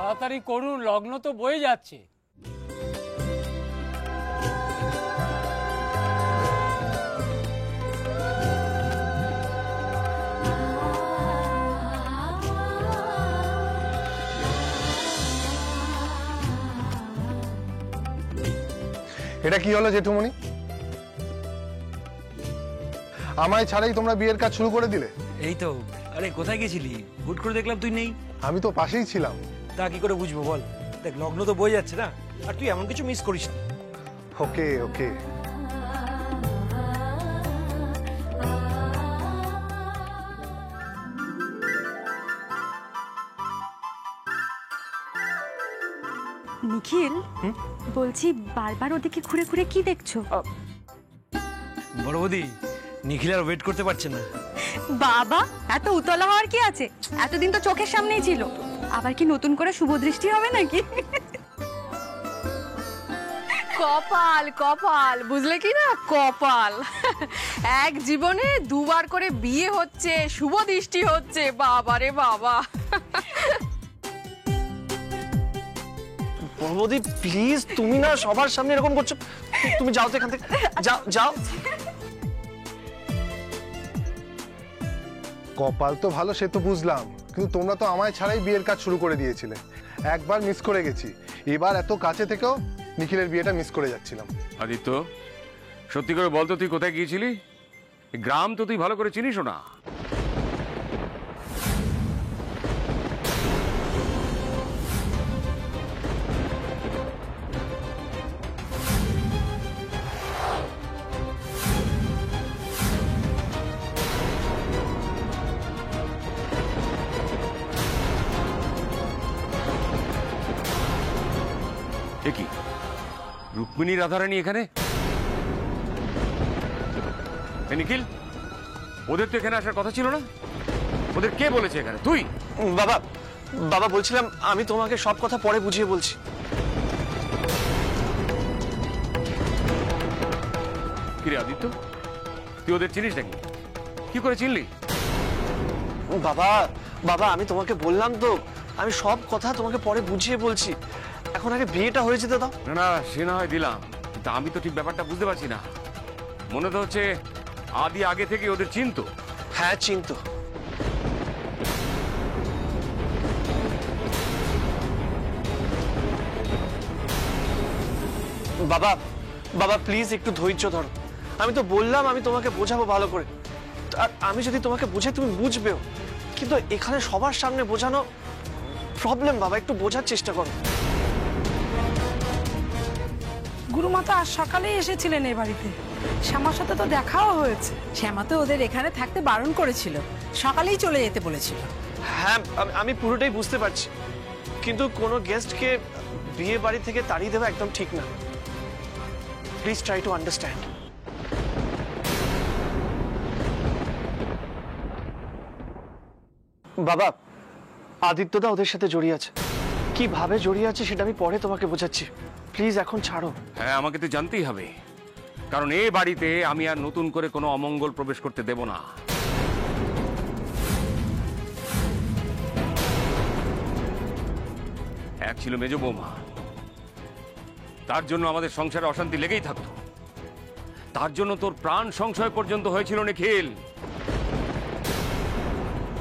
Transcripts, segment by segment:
তাড়াতাড়ি করুন, লগ্ন তো বয়ে যাচ্ছে। এটা কি হলো জেঠুমনি? আমায় ছাড়াই তোমরা বিয়ের কাজ শুরু করে দিলে? এই তো। আরে কোথায় গেছিলি? হুট করে দেখলাম তুই নেই। আমি তো পাশেই ছিলাম। তা কি করে বুঝবো বল? দেখ লগ্ন তো বয়ে যাচ্ছে না, আর তুই এমন কিছু মিস করিস না। ওকে ওকে। নিখিল, বলছি বারবার ওদিকে ঘুরে ঘুরে কি দেখছো? বড় বৌদি, নিখিল আর ওয়েট করতে পারছে না। বাবা, এত উতলা হওয়ার কি আছে? এতদিন তো চোখের সামনেই ছিল, আবার কি নতুন করে শুভ দৃষ্টি হবে নাকি? কপাল কপাল, বুঝলে কি না, কপাল। এক জীবনে দুবার করে বিয়ে হচ্ছে, শুভ দৃষ্টি হচ্ছে, বাবা রে বাবা। বৌদি প্লিজ, তুমি না সবার সামনে এরকম করছো। তুমি যাও তো এখান থেকে, যাও যাও। কপাল তো ভালো, সে তো বুঝলাম, কিন্তু তোমরা তো আমায় ছাড়াই বিয়ের কাজ শুরু করে দিয়েছিলে। একবার মিস করে গেছি, এবার এত কাছে থেকেও নিখিলের বিয়েটা মিস করে যাচ্ছিলাম। আদিত্য, সত্যি করে বলতো তুই কোথায় গিয়েছিলি? গ্রাম তো তুই ভালো করে চিনিস না। কি রুক্মিণী রাধারানী এখানে? নিখিল, ওদের তো এখানে আসার কথা ছিল না। ওদের কে বলেছে এখানে? তুই? বাবা বাবা বলছিলাম আমি তোমাকে সব কথা পরে বুঝিয়ে বলছি। কিরে আদিত্য, তুই ওদের চিনিস নাকি? কি করে চিনলি? বাবা বাবা আমি তোমাকে বললাম তো, আমি সব কথা তোমাকে পরে বুঝিয়ে বলছি, এখন আগে বিয়েটা হয়ে যেতে দাও। না না, সে না হয় দিলাম, কিন্তু আমি তো ঠিক ব্যাপারটা বুঝতে পারছি না। মনে তো হচ্ছে আদি আগে থেকে ওদের চিনতো। হ্যাঁ চিনতো। বাবা বাবা প্লিজ একটু ধৈর্য ধরো। আমি তো বললাম আমি তোমাকে বোঝাবো ভালো করে, আর আমি যদি তোমাকে বোঝাই তুমি বুঝবেও, কিন্তু এখানে সবার সামনে বোঝানো প্রবলেম। বাবা একটু বোঝার চেষ্টা করো। গুরুমাতা আজ সকালেই এসেছিলেন এই বাড়িতে, শ্যামার সাথে তো দেখাও হয়েছে। শ্যামা তো ওদের এখানে থাকতে বারণ করেছিল, সকালেই চলে যেতে বলেছিল। হ্যাঁ আমি পুরোটাই বুঝতে পারছি, কিন্তু কোনো গেস্টকে বিয়ে বাড়ি থেকে তাড়িয়ে দেওয়া একদম ঠিক না। Please try to understand. বাবা আদিত্যদা ওদের সাথে জড়িয়ে আছে, কিভাবে জড়িয়ে আছে সেটা আমি পরে তোমাকে বোঝাচ্ছি, প্লিজ এখন ছাড়ো। হ্যাঁ, আমাকে তো জানতেই হবে, কারণ এই বাড়িতে আমি আর নতুন করে কোনো অমঙ্গল প্রবেশ করতে দেব না। এক ছিল মেজ বৌমা, তার জন্য আমাদের সংসারে অশান্তি লেগেই থাকতো, তার জন্য তোর প্রাণ সংশয় পর্যন্ত হয়েছিল নিখিল।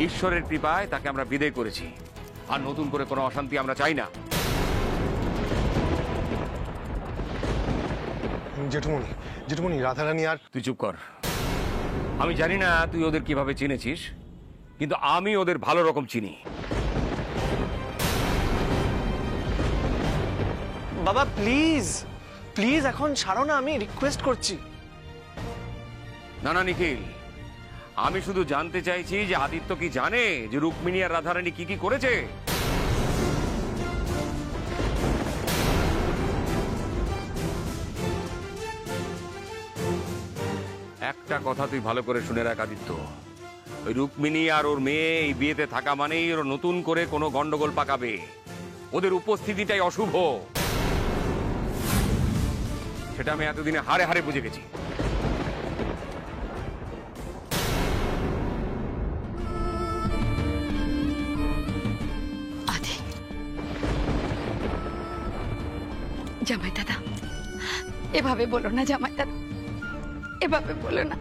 ঈশ্বরের কৃপায় তাকে আমরা বিদায় করেছি, আর নতুন করে কোনো অশান্তি আমরা চাই না। জেঠুমনি জেঠুমনি, রাধারানী আর... তুই চুপ কর। আমি জানি না তুই ওদের কিভাবে চিনেছিস, কিন্তু আমি ওদের ভালো রকম চিনি। বাবা প্লিজ প্লিজ এখন ছাড়ো না, আমি রিকোয়েস্ট করছি। না না নিখিল, আমি শুধু জানতে চাইছি যে আদিত্য কি জানে যে রুক্মিণী আর রাধারানী কি কি করেছে? একটা কথা তুই ভালো করে শুনে রাখ আদিত্য, ওই রুক্মিণী আর ওর মেয়ে এই বিয়েতে থাকা মানেই ওর নতুন করে কোনো গন্ডগোল পাকাবে। ওদের উপস্থিতিটাই অশুভ, সেটা আমি এতদিনে হারে হারে বুঝে গেছি। এভাবে বলো না জামাই দাদা, এভাবে বলো না।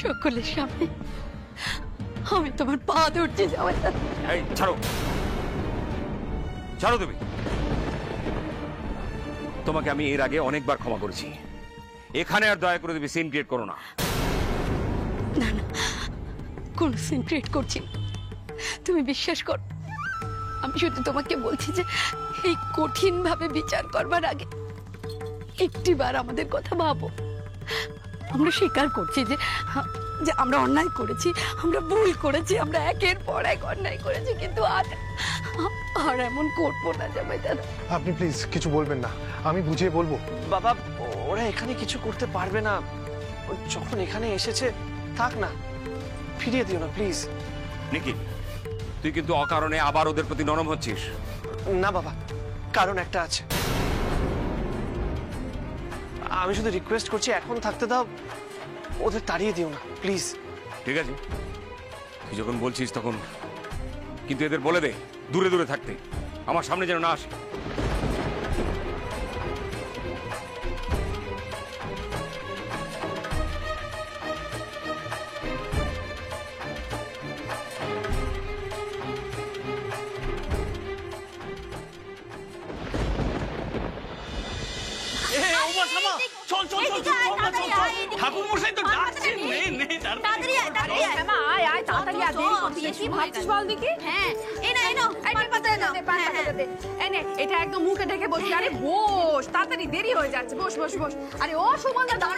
সকলের সামনে আমি তোমার পা ধরছি জামাই দাদা। এই ছাড়ো, ছাড়ো তুমি। তোমাকে আমি এর আগে অনেকবার ক্ষমা করেছি, এখানে আর দয়া করে তুমি সিন ক্রিয়েট করো না। না না, কোন সিন ক্রিয়েট করছি না। তুমি বিশ্বাস করো, আমি শুধু তোমাকে বলছি যে এই কঠিন ভাবে বিচার করবার আগে একটিবার আমাদের কথা ভাবো। আমরা স্বীকার করছি যে যে আমরা অন্যায় করেছি, আমরা ভুল করেছি, আমরা একের পর এক অন্যায় করেছি, কিন্তু আর এমন করবো না জামাই দাদা। আপনি প্লিজ কিছু বলবেন না, আমি বুঝিয়ে বলবো। বাবা, ওরা এখানে কিছু করতে পারবে না। যখন এখানে এসেছে থাক না, ফিরিয়ে দিও না প্লিজ। নিখিল, তুই কিন্তু অকারণে আবার ওদের প্রতি নরম হচ্ছিস। না বাবা, কারণ একটা আছে। আমি শুধু রিকোয়েস্ট করছি, এখন থাকতে দাও, ওদের তাড়িয়ে দিও না প্লিজ। ঠিক আছে, তুই যখন বলছিস তখন, কিন্তু এদের বলে দে দূরে দূরে থাকতে, আমার সামনে যেন না আসে। এটা একদম মুখে ঢেকে বসি। আরে বস, তাড়াতাড়ি দেরি হয়ে যাচ্ছে, বস বস বস। আরে ও সুমনদা,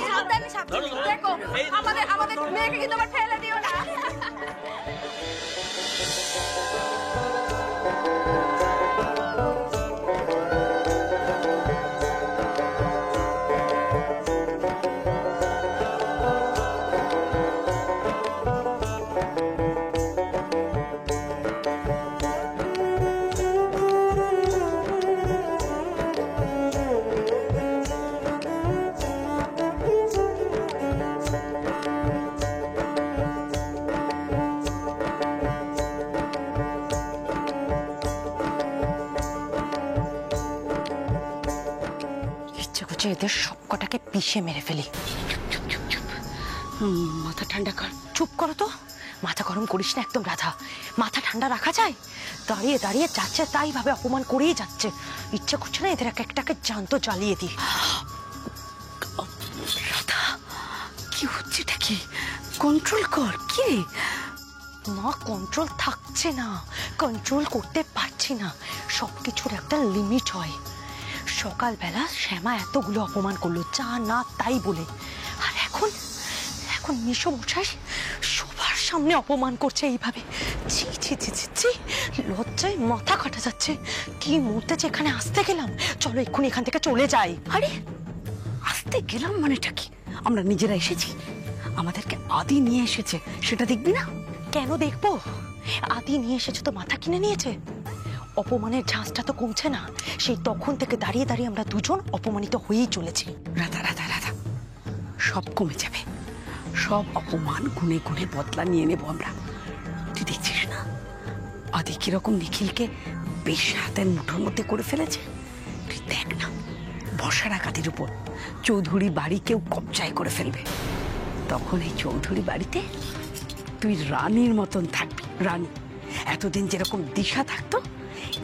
সাবধানে সাবধানে দেখো, আমাদের মেয়েকে কিন্তু আবার ফেলে দিও না। এদের সবকটাকে পিষে মেরে ফেলি। মাথা ঠান্ডা কর। চুপ করো তো, মাথা গরম করিস না একদম রাধা। মাথা ঠান্ডা রাখা যায়? দাঁড়িয়ে দাঁড়িয়ে যাচ্ছে তাই ভাবে অপমান করেই যাচ্ছে। ইচ্ছে করছে না এদের এক একটাকে জ্যান্ত জ্বালিয়ে দিই। রাধা, কি হচ্ছে এটা? কি কন্ট্রোল কর। কি না, কন্ট্রোল থাকছে না, কন্ট্রোল করতে পারছি না। সবকিছুর একটা লিমিট হয়। সকালবেলা শ্যামা এতগুলো অপমান করলো, যা না তাই বলে, আর এখন এখন মিশো মশাই সবার সামনে অপমান করছে এইভাবে। ছি ছি ছি ছি ছি, লজ্জায় মাথা কাটা যাচ্ছে। কি মুহূর্তে যে এখানে আসতে গেলাম। চলো এক্ষুনি এখান থেকে চলে যাই। আরে আসতে গেলাম মানেটা কি? আমরা নিজেরা এসেছি, আমাদেরকে আদি নিয়ে এসেছে, সেটা দেখবি না? কেন দেখবো? আদি নিয়ে এসেছে তো মাথা কিনে নিয়েছে। অপমানের ঝাঁজটা তো কমছে না। সেই তখন থেকে দাঁড়িয়ে দাঁড়িয়ে আমরা দুজন অপমানিত হয়েই চলেছি। রাধা রাধা রাধা, সব কমে যাবে। সব অপমান গুনে গুনে বদলা নিয়ে নেবো আমরা। তুই দেখছিস না আদি কিরকম নিখিলকে বেশ হাতের মুঠোর মধ্যে করে ফেলেছে? তুই দেখ না, ভরসা রাখ আদির উপর। চৌধুরী বাড়ি কেউ কবজায় করে ফেলবে, তখন এই চৌধুরী বাড়িতে তুই রানীর মতন থাকবি। রানী এতদিন যেরকম দিশা থাকতো,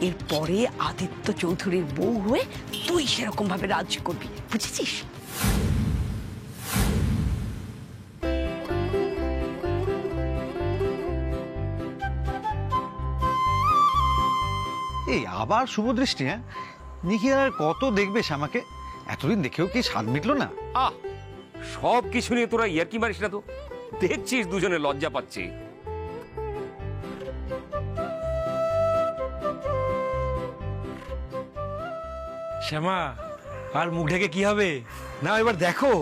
এরপরে আদিত্য চৌধুরীর বউ হয়ে তুই সেরকম ভাবে রাজ করবি, বুঝেছিস? এই আবার শুভদৃষ্টি? হ্যাঁ, নিখিল আর কত দেখবে শ্যামাকে? এতদিন দেখেও কি স্বাদ মিটলো না? সব কিছু নিয়ে তোরা ইয়ার্কি মারিস না তো। দেখছিস দুজনে লজ্জা পাচ্ছে। শ্যামা, আর মুখ ঢেকে কি হবে? না এবার দেখো।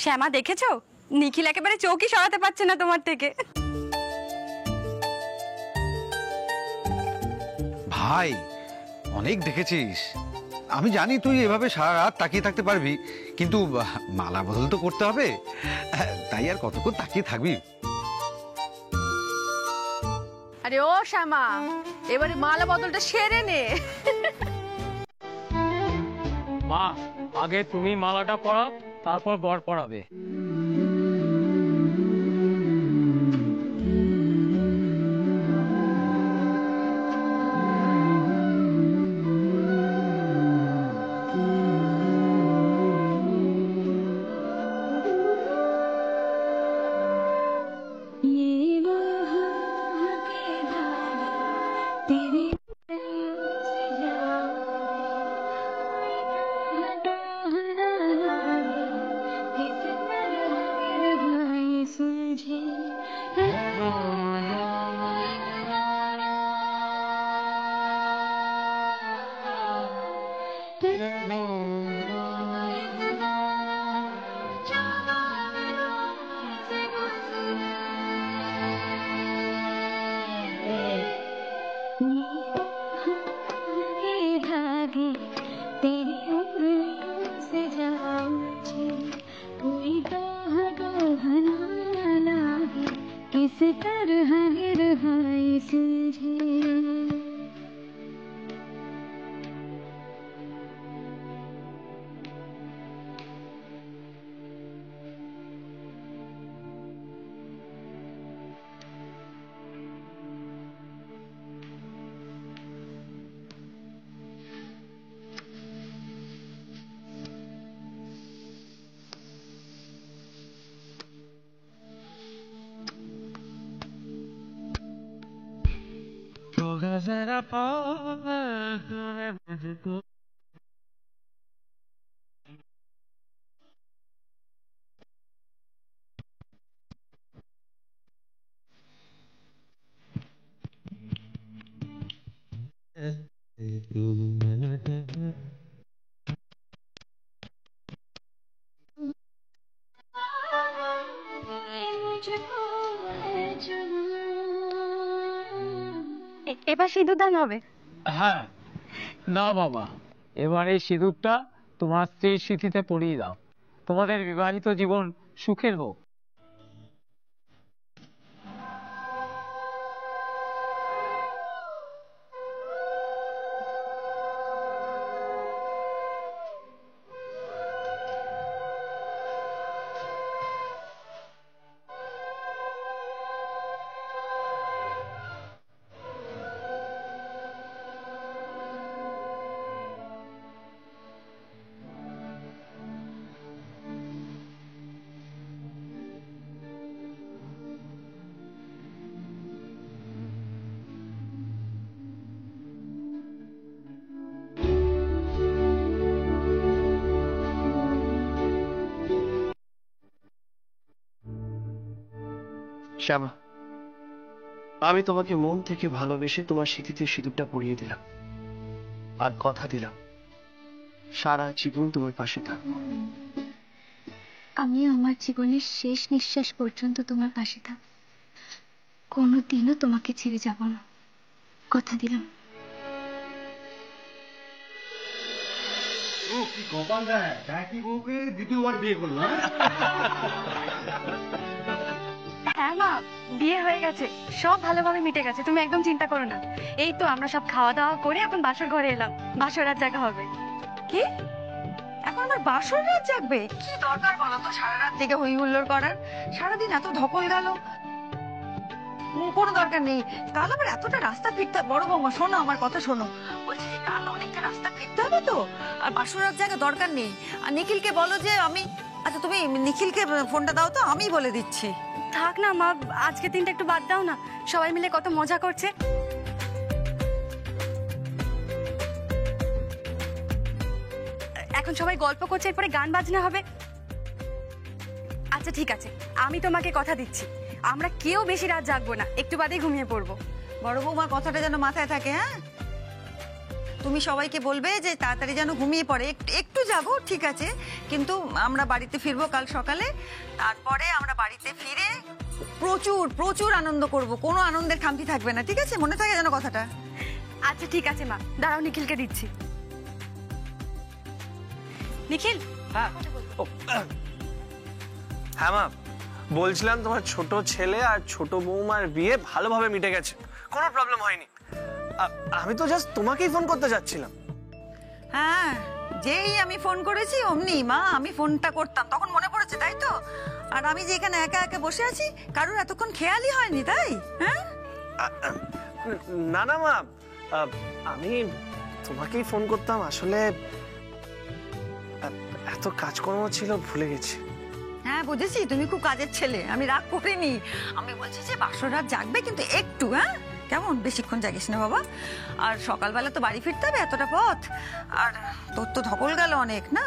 শ্যামা দেখেছো, নিখিল একেবারে চৌকি সরাতে পারছে না তোমার থেকে। ভাই অনেক দেখেছিস, আমি জানি তুই এভাবে সারা রাত তাকিয়ে থাকতে পারবি, কিন্তু মালা বদল তো করতে হবে, তাই আর কতক্ষণ তাকিয়ে থাকবি। আরে ও শ্যামা, এবারে মালা বদলটা সেরে নে। মা, আগে তুমি মালাটা পরাও, তারপর বর পরাবে। এবার সিঁদুর দান হবে। হ্যাঁ, না বাবা, এবার এই সিঁদুরটা তোমার স্ত্রীর স্মৃতিতে পরিয়ে দাও। তোমাদের বিবাহিত জীবন সুখের হোক। শ্যামা, আমি তোমাকে মন থেকে ভালোবেসে তোমার স্মৃতিতে সিঁদুরটা পরিয়ে দিলাম, আর কথা দিলাম সারা জীবন তোমার পাশে থাকবো। আমি আমার জীবনের শেষ নিঃশ্বাস পর্যন্ত তোমার পাশে থাক, কোনোদিনও তোমাকে ছেড়ে যাব না, কথা দিলাম। হ্যাঁ মা, বিয়ে হয়ে গেছে, সব ভালোভাবে মিটে গেছে, তুমি একদম চিন্তা করো না। এই তো আমরা সব খাওয়া দাওয়া করে এখন বাসর ঘরে এলাম, বাসর রাত জাগা হবে। কি এখন আমার বাসর রাত জাগবে? কি দরকার বলো তো সারা রাত থেকে হই হুল্লোড় করার? সারাদিন এত ধকল গেল, কোনো দরকার নেই। কাল আবার এতটা রাস্তা ফিরতে, বড় বৌমা শোনো আমার কথা শোনো, বলছি যে কাল অনেকটা রাস্তা ফিরতে হবে তো, আর বাসর রাত জাগা দরকার নেই। আর নিখিলকে বলো যে আমি, আচ্ছা তুমি নিখিলকে ফোনটা দাও তো, আমি বলে দিচ্ছি। থাক না মা, আজকে দিনটা একটু বাদ দাও না, সবাই মিলে কত মজা করছে। এখন সবাই গল্প করছে, এরপরে গান বাজনা হবে। আচ্ছা ঠিক আছে, আমি তোমাকে কথা দিচ্ছি, আমরা কেউ বেশি রাত জাগবো না, একটু বাদেই ঘুমিয়ে পড়বো। বড় বৌমার কথাটা যেন মাথায় থাকে। হ্যাঁ তুমি সবাইকে বলবে যে তাড়াতাড়ি যেন ঘুমিয়ে পড়ে। একটু যাবো, ঠিক আছে, কিন্তু আমরা বাড়িতে ফিরবো কাল সকালে। তারপরে আমরা বাড়িতে ফিরে প্রচুর প্রচুর আনন্দ করব, কোনো আনন্দের খামতি থাকবে না, ঠিক আছে? মনে থাকে যেন কথাটা। আচ্ছা ঠিক আছে মা, দাঁড়াও নিখিলকে দিচ্ছি। নিখিল, হ্যাঁ হ্যাঁ মা, বলছিলাম তোমার ছোট ছেলে আর ছোট বৌমার বিয়ে ভালোভাবে মিটে গেছে, কোনো প্রবলেম হয়নি। আমি তো জাস্ট তোমাকেই ফোন করতে যাচ্ছিলাম। হ্যাঁ, যেই আমি ফোন করেছি অমনি মা আমি ফোনটা করতাম, তখন মনে পড়েছে, তাই তো? আর আমি যে এখানে একা একা বসে আছি, কারোর এতক্ষণ খেয়ালই হয়নি, তাই? হ্যাঁ না না মা, আমি তোমাকেই ফোন করতাম, আসলে এত কাজকর্ম ছিল ভুলে গেছি। হ্যাঁ বুঝেছি, তুমি খুব কাজের ছেলে, আমি রাগ করিনি। আমি বলছি যে বাসর রাত জাগবে, কিন্তু একটু, হ্যাঁ কেমন, বেশিক্ষণ জাগিস না বাবা। আর সকালবেলা তো বাড়ি ফিরতে হবে, এতটা পথ, আর তোর তো ধকল গেল অনেক না,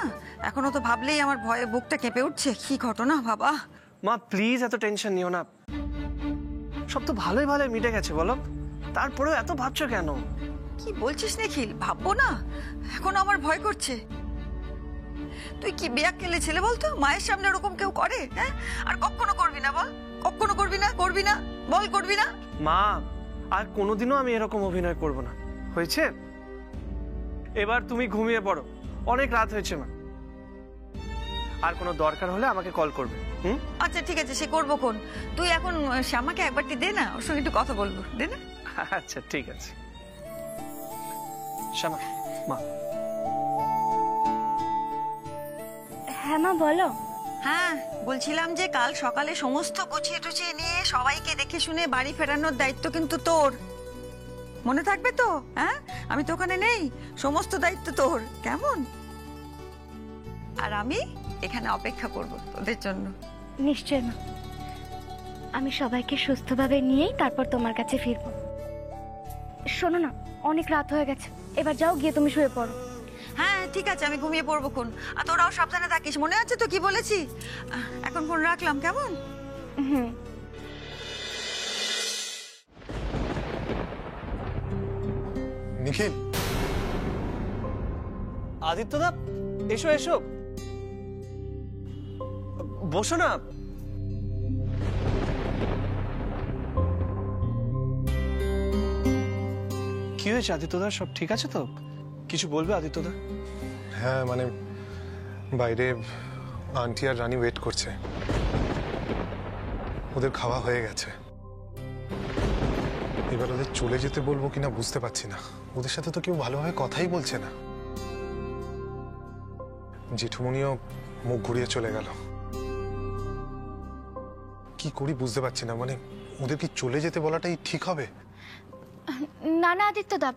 এখনো তো ভাবলেই আমার ভয়ে বুকটা কেঁপে উঠছে। কি ঘটনা বাবা। মা প্লিজ এত টেনশন নিও না, সব তো ভালোই ভালোই মিটে গেছে বলো, তারপরেও এত ভাবছো কেন? কি বলছিস নিখিল, ভাববো না? এখনো আমার ভয় করছে। তুই কি বেয়াক্কেলে ছেলে বলতো, মায়ের সামনে ওরকম কেউ করে? হ্যাঁ, আর কখনো করবি না বল, কখনো করবি না, করবি না বল, করবি না? মা আর কোনোদিনও আমি এরকম অভিনয় করব না, হয়েছে? এবার তুমি ঘুমিয়ে পড়ো, অনেক রাত হয়েছে মা, আর কোনো দরকার হলে আমাকে কল করবে। আচ্ছা ঠিক আছে, সে করবো কোন, তুই এখন শ্যামাকে একবারটি দে না, ওর সঙ্গে একটু কথা বলবো, দে না। আচ্ছা ঠিক আছে। শ্যামা, মা। হ্যাঁ মা বলো। হ্যাঁ বলছিলাম যে কাল সকালে সমস্ত গুছিয়ে টুছিয়ে নিয়ে সবাইকে দেখে শুনে বাড়ি ফেরানোর দায়িত্ব কিন্তু তোর, মনে থাকবে তো? হ্যাঁ, আমি তো ওখানে নেই, সমস্ত দায়িত্ব তোর, কেমন? আর আমি এখানে অপেক্ষা করব তোদের জন্য। নিশ্চয় মা, আমি সবাইকে সুস্থভাবে নিয়েই তারপর তোমার কাছে ফিরবো। শোনো না, অনেক রাত হয়ে গেছে, এবার যাও, গিয়ে তুমি শুয়ে পড়ো। হ্যাঁ ঠিক আছে, আমি ঘুমিয়ে পড়বো কোন, আর তোরাও সাবধানে থাকিস, মনে আছে তো কি বলেছি? এখন ফোন রাখলাম, কেমন? হুম। নিখিল, আদিত্যদা, এসো এসো, বসো না। কি হয়েছে আদিত্যদা, সব ঠিক আছে তো? কিছু বলবে আদিত্যদা? হ্যাঁ মানে বাইরে আন্টি আর রানী ওয়েট করছে, ওদের খাওয়া হয়ে গেছে, এবার ওদের চলে যেতে বলবো কিনা বুঝতে পারছি না, ওদের সাথে তো কেউ ভালোভাবে কথাই বলছে না। জেঠুমনিও মুখ ঘুরিয়ে চলে গেল, কি করি বুঝতে পারছি না, মানে ওদের কি চলে যেতে বলাটাই ঠিক হবে? না না আদিত্যদা,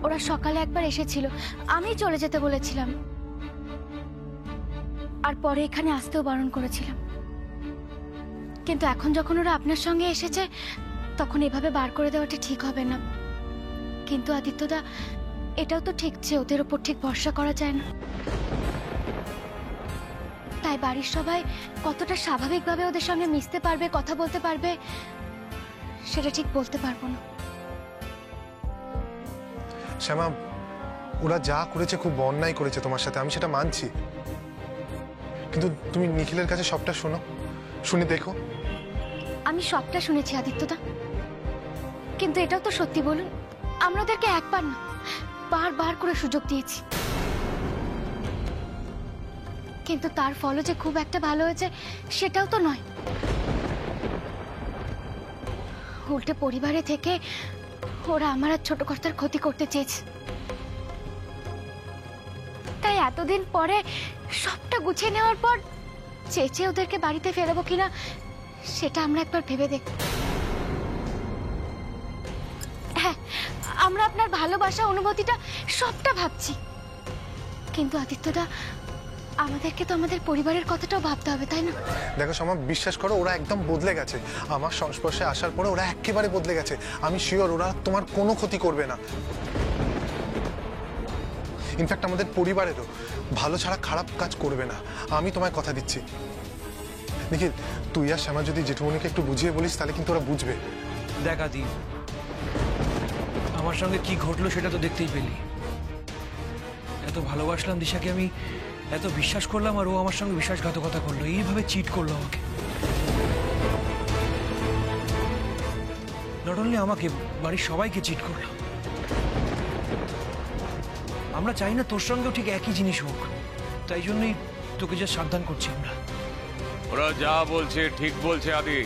ওরা সকালে একবার এসেছিল, আমি চলে যেতে বলেছিলাম, আর পরে এখানে আসতেও বারণ করেছিলাম, কিন্তু এখন যখন ওরা আপনার সঙ্গে এসেছে তখন এভাবে বার করে দেওয়াটা ঠিক হবে না। কিন্তু আদিত্যদা, এটাও তো ঠিক যে ওদের ওপর ঠিক ভরসা করা যায় না, তাই বাড়ির সবাই কতটা স্বাভাবিকভাবে ওদের সঙ্গে মিশতে পারবে, কথা বলতে পারবে, সেটা ঠিক বলতে পারবো না। শ্যামা, ওরা যা করেছে খুব অন্যায় করেছে তোমার সাথে, আমি সেটা মানছি, কিন্তু তুমি নিখিলের কাছে সবটা শোনো, শুনে দেখো। আমি সবটা শুনেছি আদিত্যদা, কিন্তু এটাও তো সত্যি বলুন, আমরা ওদেরকে একবার না বারবার করে সুযোগ দিয়েছি, কিন্তু তার ফলও যে খুব একটা ভালো হয়েছে সেটাও তো নয়। উল্টে পরিবারে থেকে ওরা আমার আর ছোট কর্তার ক্ষতি করতে চেয়েছে, তাই এতদিন পরে সবটা গুছিয়ে নেওয়ার পর চেয়েছে ওদেরকে বাড়িতে ফেরাবো কিনা সেটা আমরা একবার ভেবে দেখ। হ্যাঁ, আমরা আপনার ভালোবাসা, অনুভূতিটা সবটা ভাবছি, কিন্তু আদিত্যদা, আমাদেরকে তো আমাদের পরিবারের কথাটাও ভাবতে হবে, তাই না? দেখো শ্যামা, বিশ্বাস করো, ওরা একদম বদলে গেছে, আমার সংস্পর্শে আসার পরে ওরা একেবারে বদলে গেছে, আমি শিওর ওরা তোমার কোনো ক্ষতি করবে না, ইনফ্যাক্ট আমাদের পরিবারেরও ভালো ছাড়া খারাপ কাজ করবে না, আমি তোমায় কথা দিচ্ছি। নিখিল, তুই আর শ্যামা যদি জেঠুমনিকে একটু বুঝিয়ে বলিস তাহলে কিন্তু ওরা বুঝবে। দেখ আদি, আমার সঙ্গে কি ঘটলো সেটা তো দেখতেই পেলি। এত ভালোবাসলাম দিশাকে আমি, এত বিশ্বাস করলাম, আর ও আমার সঙ্গে বিশ্বাসঘাতকতা করলো, এইভাবে চিট করলো আমাকে। নট অনলি আমাকে, বাড়ির সবাইকে চিট করলো। আমরা চাই না তোর সঙ্গেও ঠিক একই জিনিস হোক, তাই জন্যই তোকে যা সাবধান করছি আমরা। ওরা যা বলছে ঠিক বলছে আদি।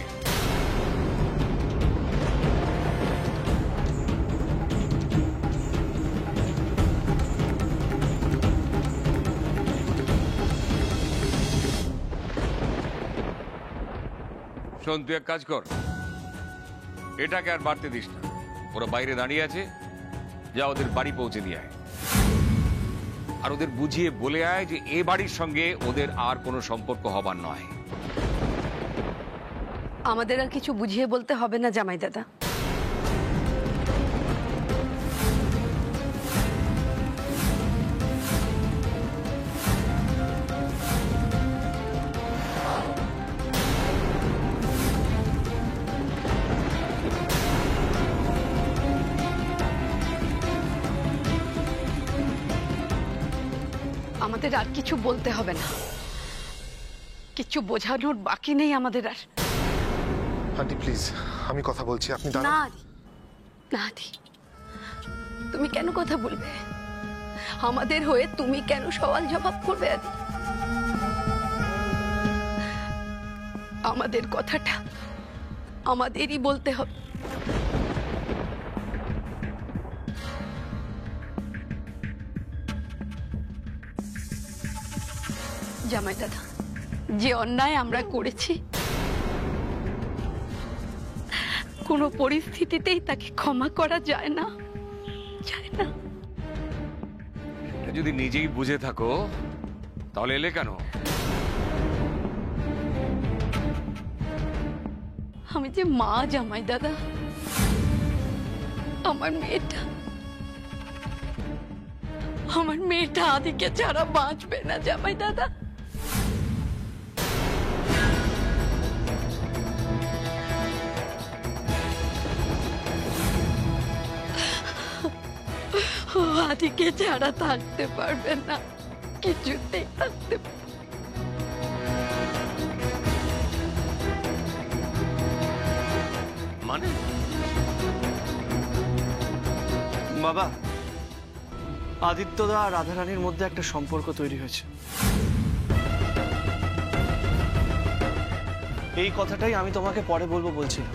শোন, তুই এক কাজ কর, এটাকে আর বাড়তে দিস না। ওরা বাইরে দাঁড়িয়ে আছে, যা ওদের বাড়ি পৌঁছে দিয়ে আয়, আর ওদের বুঝিয়ে বলে আয় যে এ বাড়ির সঙ্গে ওদের আর কোনো সম্পর্ক হবার নয়। আমাদের আর কিছু বুঝিয়ে বলতে হবে না জামাই দাদা। আমাদের আর কিছু বলতে হবে না, কিছু বোঝানোর বাকি নেই আমাদের আর। আন্টি প্লিজ, আমি কথা বলছি, আপনি না আদি, না আদি, তুমি কেন কথা বলবে? আমাদের হয়ে তুমি কেন সওয়াল জবাব করবে আদি? আমাদের কথাটা আমাদেরই বলতে হবে। জামাই দাদা, যে অন্যায় আমরা করেছি কোনো পরিস্থিতিতেই তাকে ক্ষমা করা যায় না, যায় না। যদি নিজেই বুঝে থাকো তাহলে এলে কেন? আমি যে মা জামাই দাদা, আমার মেয়েটা আদিকে ছাড়া বাঁচবে না জামাই দাদা। আদিকে ছাড়া থাকতে পারবে না, কিছুতেই থাকতে মানে বাবা, আদিত্যদা আর রাধারানীর মধ্যে একটা সম্পর্ক তৈরি হয়েছে। এই কথাটাই আমি তোমাকে পরে বলবো বলছিলাম।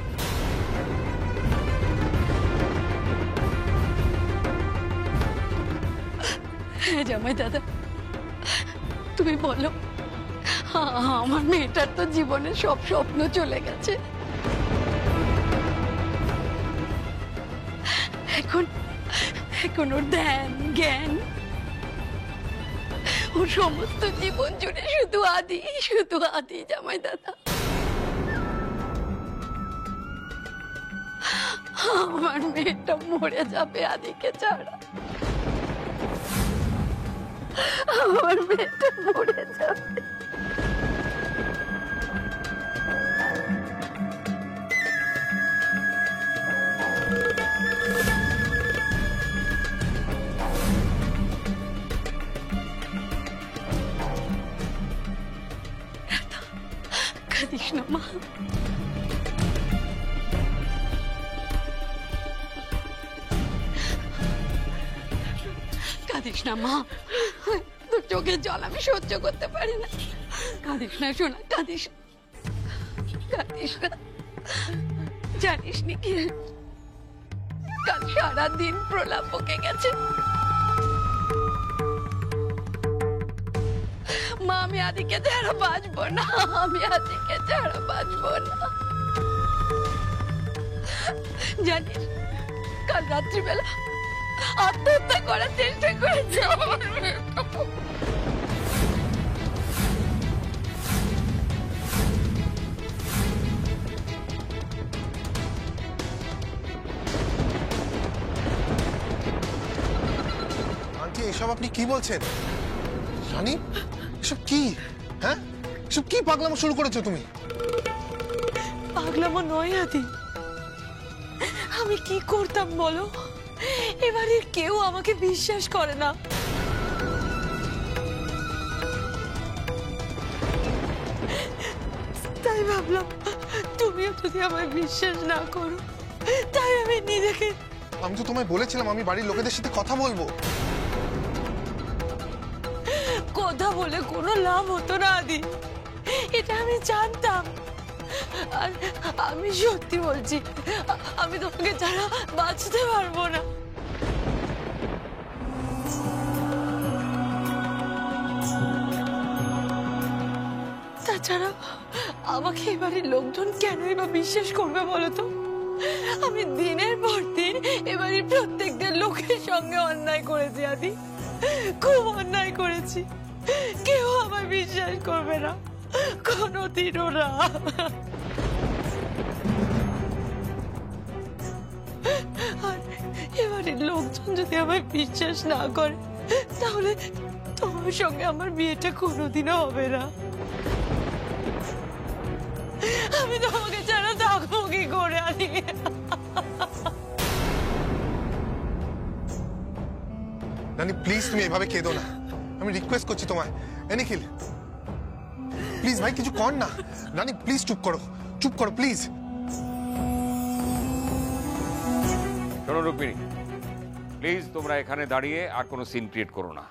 হ্যাঁ জামাই দাদা, তুমি বলো, আমার মেয়েটার তো জীবনে সব স্বপ্ন চলে গেছে, এখন ওর ধ্যান জ্ঞান, ওর সমস্ত জীবন জুড়ে শুধু আদি জামাই দাদা। আমার মেয়েটা মরে যাবে আদিকে ছাড়া, আমার মেয়েটা মরে যাবে। কাঁদিস না মা, কাঁদিস না মা, তোর চোখের জল আমি সহ্য করতে পারি না। কাঁদিস না সোনা, কাঁদিস না। জানিস নি কি, কাল সারাদিন প্রলাপ বকে গেছে। মা, আমি আদিকে ছাড়া বাঁচবো না, আমি আদিকে ছাড়া বাঁচবো না। জানিস, কাল রাত্রিবেলা আত্মহত্যা করার চেষ্টা করেছে। আন্টি, এসব আপনি কি বলছেন? রানী, এসব কি? হ্যাঁ, এসব কি পাগলামো শুরু করেছো তুমি? পাগলামো নয় আদি, আমি কি করতাম বলো? এবারে কেউ আমাকে বিশ্বাস করে না। তাই ভাবলাম তুমিও যদি আমায় বিশ্বাস না করো, তাই আমি নিজেকে। আমি তো তোমায় বলেছিলাম আমি বাড়ির লোকেদের সাথে কথা বলবো। কথা বলে কোনো লাভ হতো না আদি, এটা আমি জানতাম। আর আমি সত্যি বলছি, আমি তোমাকে ছাড়া বাঁচতে পারবো না। তাছাড়া আমাকে এবারে লোকজন কেনই বা বিশ্বাস করবে বলো তো? আমি দিনের পর দিন এবারে প্রত্যেকটা লোকের সঙ্গে অন্যায় করেছি আদি, খুব অন্যায় করেছি। কেউ আমায় বিশ্বাস করবে না, কোনোদিনও না। আর এবারে লোকজন যদি আমায় বিশ্বাস না করে, তাহলে তোমার সঙ্গে আমার বিয়েটা কোনোদিনও হবে না। আমি তোমাকে ছাড়া থাকবো কি করে আনি? রানী প্লিজ তুমি এভাবে কেঁদো না, আমি রিকোয়েস্ট করছি তোমায়। নিখিল প্লিজ ভাই কিছু কর না। রানী প্লিজ চুপ করো, চুপ করো প্লিজ। শোনো রুক্মিণী, প্লিজ তোমরা এখানে দাঁড়িয়ে আর কোনো সিন ক্রিয়েট করো না।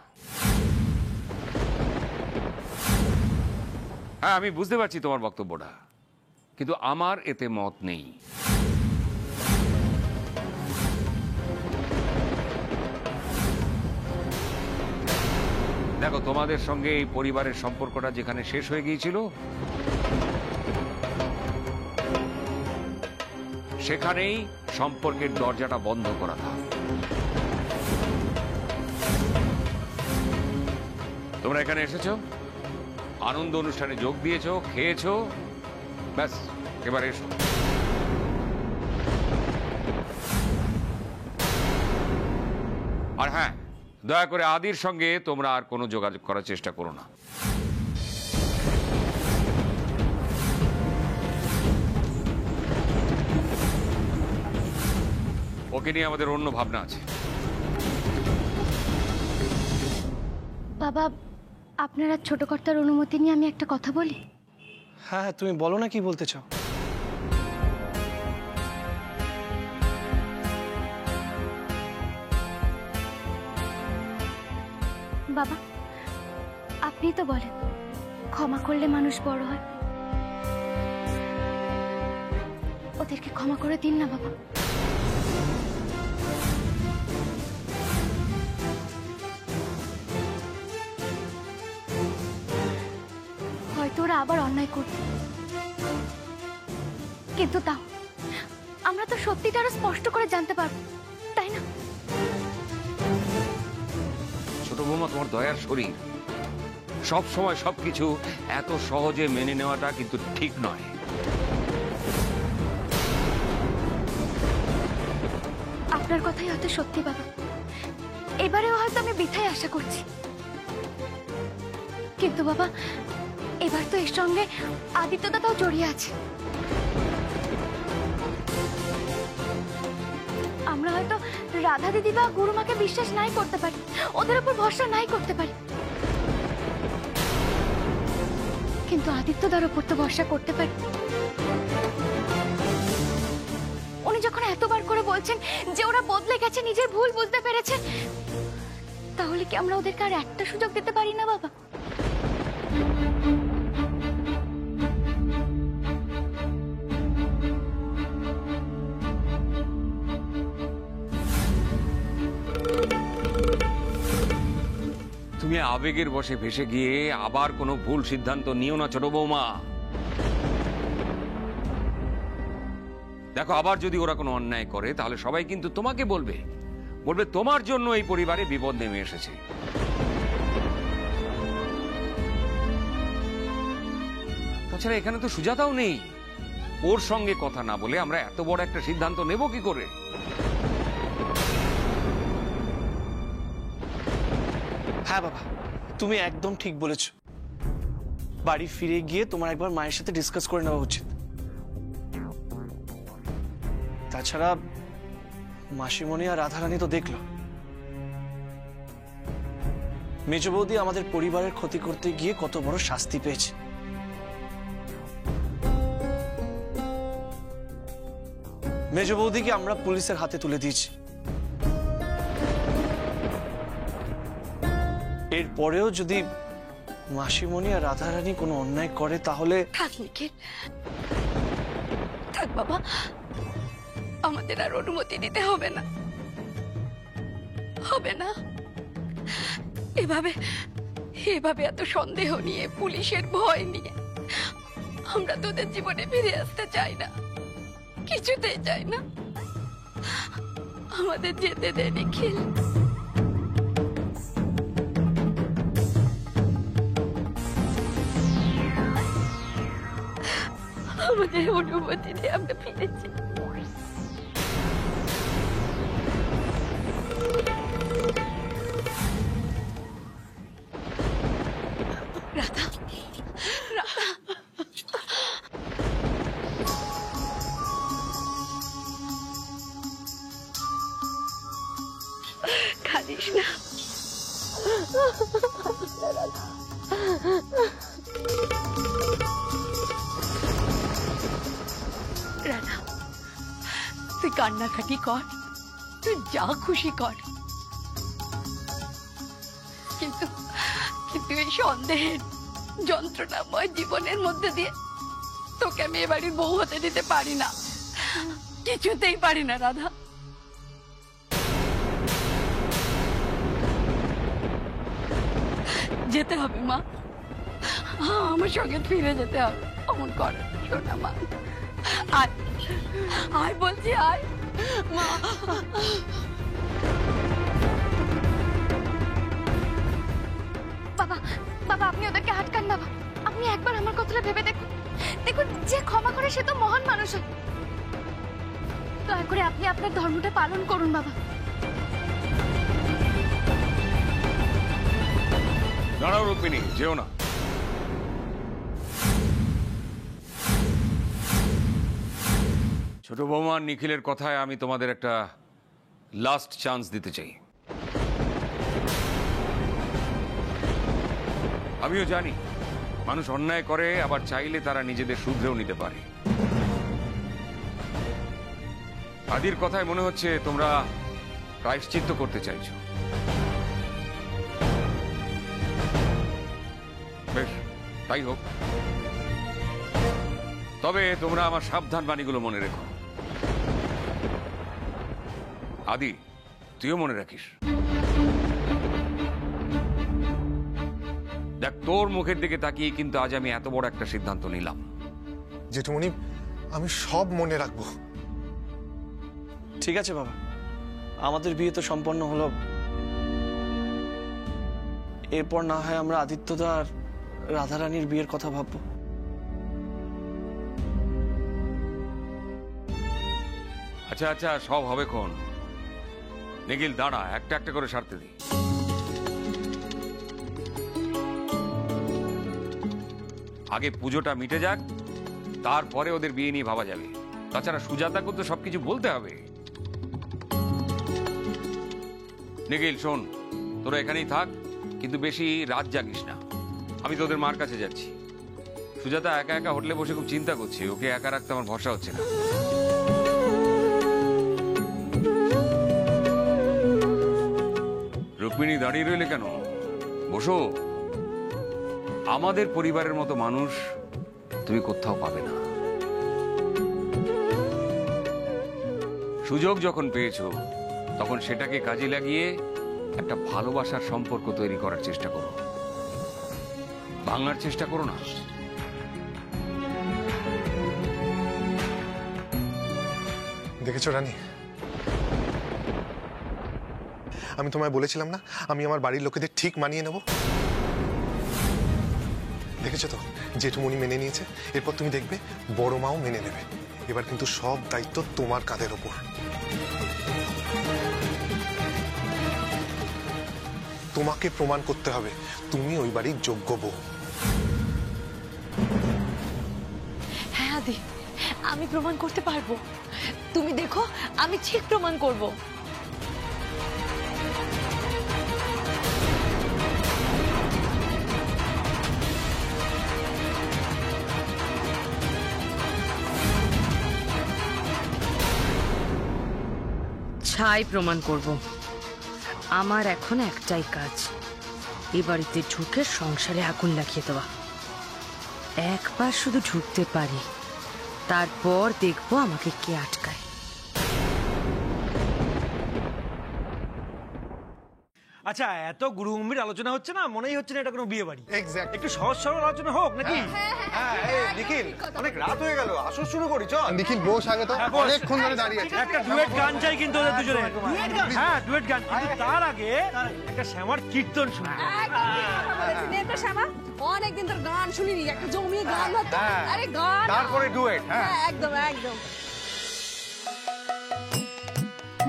হ্যাঁ আমি বুঝতে পারছি তোমার বক্তব্যটা, কিন্তু আমার এতে মত নেই। দেখো তোমাদের সঙ্গে এই পরিবারের সম্পর্কটা যেখানে শেষ হয়ে গিয়েছিল, সেখানেই সম্পর্কের দরজাটা বন্ধ করা থাক। তোমরা এখানে এসেছো, আনন্দ অনুষ্ঠানে যোগ দিয়েছো, খেয়েছো, ব্যাস এবার এসো। আর হ্যাঁ, দয়া করে আদির সঙ্গে তোমরা আর কোনো যোগাযোগ করার চেষ্টা করো না। ওকে নিয়ে আমাদের অন্য ভাবনা আছে। বাবা, আপনারা ছোট কর্তার অনুমতি নিয়ে আমি একটা কথা বলি। হ্যাঁ তুমি বলো না কি বলতে চাও। বাবা, আপনি তো বলেন ক্ষমা করলে মানুষ বড় হয়। ওদেরকে ক্ষমা করে দিন না বাবা। হয়তো ওরা আবার অন্যায় করবে, কিন্তু তাও আমরা তো সত্যিটা আরো স্পষ্ট করে জানতে পারবো, তাই না? ছোট বৌমা, তোমার দয়ার শরীর, সব সময় সবকিছু এত সহজে মেনে নেওয়াটা কিন্তু ঠিক নয়। আপনার কথাই হয়তো সত্যি বাবা, এবারেও হয়তো আমি বৃথায় আশা করছি, কিন্তু বাবা এবার তো এর সঙ্গে আদিত্য দাদাও জড়িয়ে আছে। আমরা হয়তো রাধা দিদি বা গুরুমাকে বিশ্বাস নাই করতে পারি, ওদের উপর ভরসা নাই করতে পারি, কিন্তু আদিত্যদার উপর তো ভরসা করতে পারি। উনি যখন এতবার করে বলছেন যে ওরা বদলে গেছে, নিজের ভুল বুঝতে পেরেছে, তাহলে কি আমরা ওদেরকে আর একটা সুযোগ দিতে পারি না বাবা? তুমি আবেগের বশে ভেসে গিয়ে আবার কোনো ভুল সিদ্ধান্ত নিও না ছোট বৌমা। দেখো, আবার যদি ওরা কোনো অন্যায় করে তাহলে সবাই কিন্তু তোমাকে বলবে, বলবে তোমার জন্য এই পরিবারে বিপদ নেমে এসেছে। তাছাড়া এখানে তো সুজাতাও নেই, ওর সঙ্গে কথা না বলে আমরা এত বড় একটা সিদ্ধান্ত নেব কি করে? হ্যাঁ বাবা, তুমি একদম ঠিক বলেছ। বাড়ি ফিরে গিয়ে তোমার একবার মায়ের সাথে ডিসকাস করে নেওয়া উচিত। তাছাড়া মাসিমণি আর রাধারানী তো দেখলো মেজ বৌদি আমাদের পরিবারের ক্ষতি করতে গিয়ে কত বড় শাস্তি পেয়েছে। মেজ বৌদিকে আমরা পুলিশের হাতে তুলে দিয়েছি। এরপরেও যদি মাসিমণি আর রাধারানী কোনো অন্যায় করে তাহলে থাক নিখিল, থাক বাবা, আমাদের আর অনুমতি দিতে হবে না, হবে না। এভাবে এভাবে এত সন্দেহ নিয়ে, পুলিশের ভয় নিয়ে আমরা তোদের জীবনে ফিরে আসতে চাই না, কিছুতেই চাই না। আমাদের যেতে দে নিখিল। আমাদের অনুমতিতে আমরা ফিরেছি। রাধা, রাধা, কাঁদিস না। রাধা, তুই কান্নাকাটি কর, তুই যা খুশি কর, কিন্তু কিন্তু এই সন্দেহের যন্ত্রণাময় জীবনের মধ্যে দিয়ে তোকে আমি এ বাড়ির বউ হতে দিতে পারি না, কিছুতেই পারি না রাধা। যেতে হবে মা, আমার সঙ্গে ফিরে যেতে হবে। অমন কর শোনা মা, আয় আয় বলছি, আয় মা। বাবা, বাবা আপনি ওদেরকে আটকান বাবা, আপনি একবার আমার কথাটা ভেবে দেখুন। দেখুন, যে ক্ষমা করে সে তো মহান মানুষ হয়। দয়া করে আপনি আপনার ধর্মটা পালন করুন বাবা। দাঁড়াও রুক্মিণী, যেও না। ছোট বৌমা নিখিলের কথায় আমি তোমাদের একটা লাস্ট চান্স দিতে চাই। আমিও জানি মানুষ অন্যায় করে, আবার চাইলে তারা নিজেদের শুধরেও নিতে পারে। আদির কথায় মনে হচ্ছে তোমরা প্রায়শ্চিত্ত করতে চাইছো। বেশ, তাই হোক। তবে তোমরা আমার সাবধান বাণীগুলো মনে রেখো। আদি, তুইও মনে রাখিস। দেখ, তোর মুখের দিকে তাকিয়ে কিন্তু আজ আমি এত বড় একটা সিদ্ধান্ত নিলাম। জেঠুমনি, আমি সব মনে রাখবো। ঠিক আছে বাবা, আমাদের বিয়ে তো সম্পন্ন হলো, এরপর না হয় আমরা আদিত্যদা আর রাধারানীর বিয়ের কথা ভাববো। আচ্ছা আচ্ছা, সব হবে কোন। নিখিল দাঁড়া, একটা একটা করে সারতে দিই। আগে পুজোটা মিটে যাক, তারপরে ওদের বিয়ে নিয়ে ভাবা যাবে। তাছাড়া সুজাতাকে তো সবকিছু বলতে হবে। নিখিল শোন, তোরা এখানেই থাক, কিন্তু বেশি রাত জাগিস না। আমি তোদের মার কাছে যাচ্ছি। সুজাতা একা একা হোটেলে বসে খুব চিন্তা করছে, ওকে একা রাখতে আমার ভরসা হচ্ছে না। রুক্মিণী, দাঁড়িয়ে রইলে কেন? বসো। আমাদের পরিবারের মতো মানুষ তুমি কোথাও পাবে না। সুযোগ যখন পেয়েছো তখন সেটাকে কাজে লাগিয়ে একটা ভালোবাসার সম্পর্ক তৈরি করার চেষ্টা করো, ভাঙার চেষ্টা করো না। দেখেছো রানী, আমি তোমায় বলেছিলাম না আমি আমার বাড়ির লোকেদের ঠিক মানিয়ে নেব। দেখেছো তো, জেঠুমনি মেনে নিয়েছে, এরপর তুমি দেখবে বড় মাও মেনে নেবে। এবার কিন্তু সব দায়িত্ব তোমার কাঁধের ওপর। তোমাকে প্রমাণ করতে হবে তুমি ওই বাড়ির যোগ্য বউ। হ্যাঁ আদি, আমি প্রমাণ করতে পারবো। তুমি দেখো আমি ঠিক প্রমাণ করব। ছাই প্রমাণ করব। আমার এখন একটাই কাজ, এ বাড়িতে ঢুকে সংসারে আগুন লাগিয়ে দেওয়া। একবার শুধু ঢুকতে পারি, তারপর দেখবো আমাকে কে আটকায়। আচ্ছা, এত গুরুগম্ভীর আলোচনা হচ্ছে না, মনেই হচ্ছে না এটা কোনো বিয়ে বাড়ি। এক্স্যাক্ট। একটু সহজ সরল আলোচনা হোক নাকি? নিখিল অনেক রাত হয়ে গেল, আসর শুরু করি চল। নিখিল বস আগে তো, অনেকক্ষণ ধরে দাঁড়িয়ে আছে। একটা ডুয়েট গান চাই কিন্তু ওদের দুজনে। হ্যাঁ, ডুয়েট গান, কিন্তু তার আগে একটা শ্যামার কীর্তন শুনবো। শ্যামা অনেকদিন তোর গান শুনিনি, একটা জমিয়ে গান হতো। আরে গান, তারপরে ডুয়েট। হ্যাঁ একদম একদম।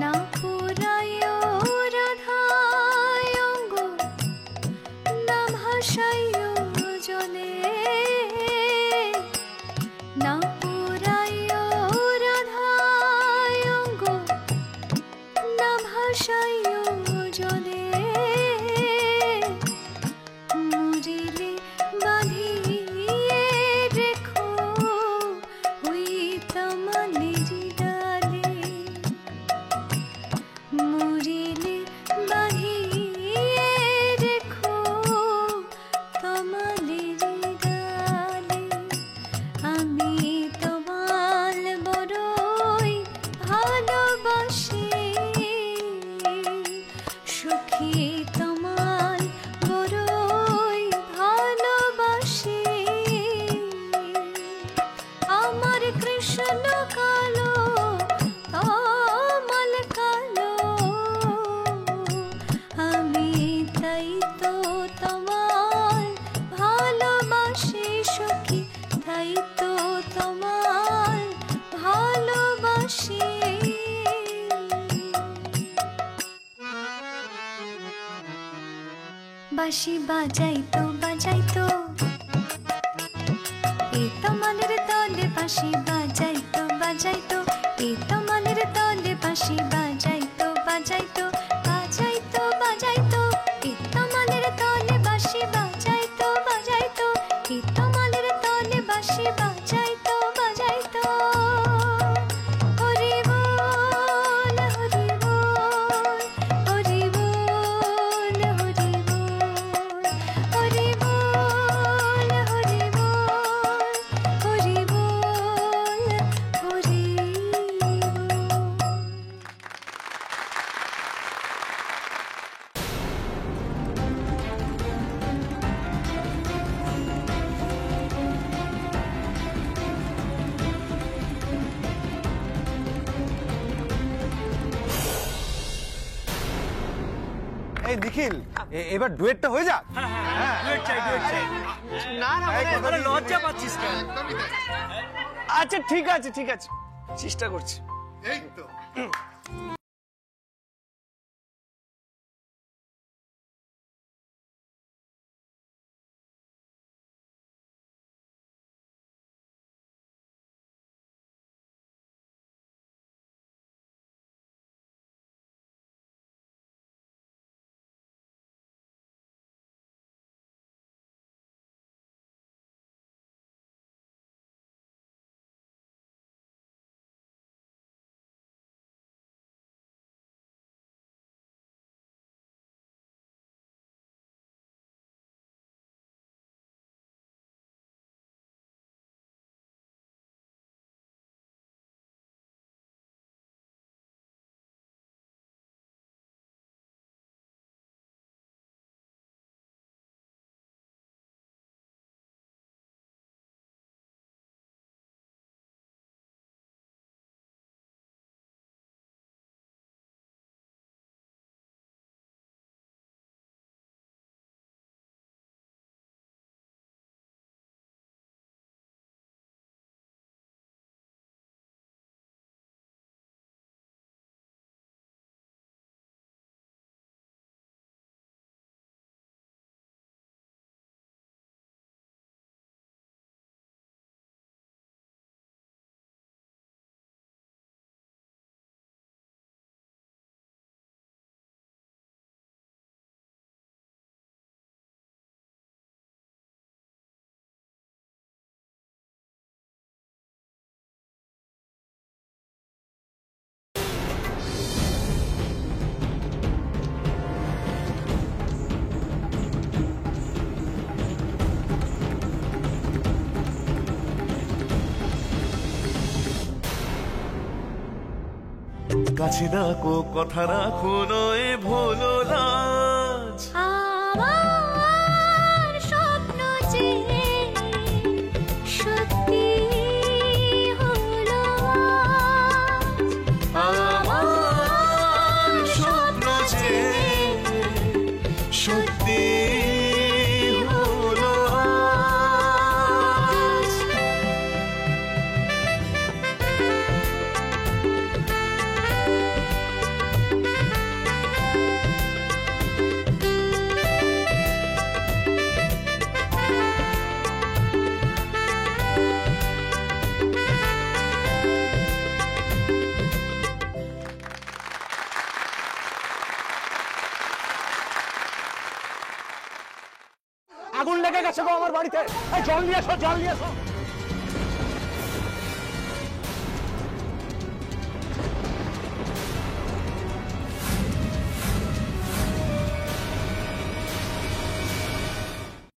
না পুরায়ো রাধায় অঙ্গ, না ভাসায়ো জলে, না পুরায়ো রাধায় অঙ্গ, না ভাসায়ো জলে, মুরিলে বাঁধিয়ে রেখো ওই তামালের ডালে, মুরিলে বাঁধিয়ে রেখো তমালের ডালে, আমি তমাল বড়ই ভালোবাসি, সখী তমাল বড়ই ভালোবাসি, আমার কৃষ্ণ কালো তমাল কালো, আমি তাই তো তমাল ভালোবাসি, সখী তাই তো তমাল ভালোবাসি। বাঁশি বাজাইতো বাজাইতো এ তমালের তলে, বাঁশি বাজাইতো বাজাইতো এ তমালের তলে, বাঁশি বাজাইতো বাজাইতো বাজাইতো বাজাইতো এ তমালের তলে, বাঁশি বাজাইতো বাজাইতো এ তমালের তলে, বাঁশি বাজাইতো বাজাইতো। হরি বল হরি বল, হরি বল হরি বল, হরি বল হরি বল, হরি বল হরি বল। এই নিখিল এবার ডুয়েটটা হয়ে যাক। ডুয়েট চাই, ডুয়েট চাই। না না, আরে লজ্জা পাচ্ছিস কেন? আচ্ছা ঠিক আছে, ঠিক আছে, চেষ্টা করছি। এই তো কাছে ডাকো কথা রাখো নয় ভোলো লাজ আমার স্বপ্ন যে সত্যি হলো আমার স্বপ্ন যে সত্যি হলো আগুন লেগে গেছে গো আমার বাড়িতে, জল নিয়ে এসো, জল নিয়ে এসো।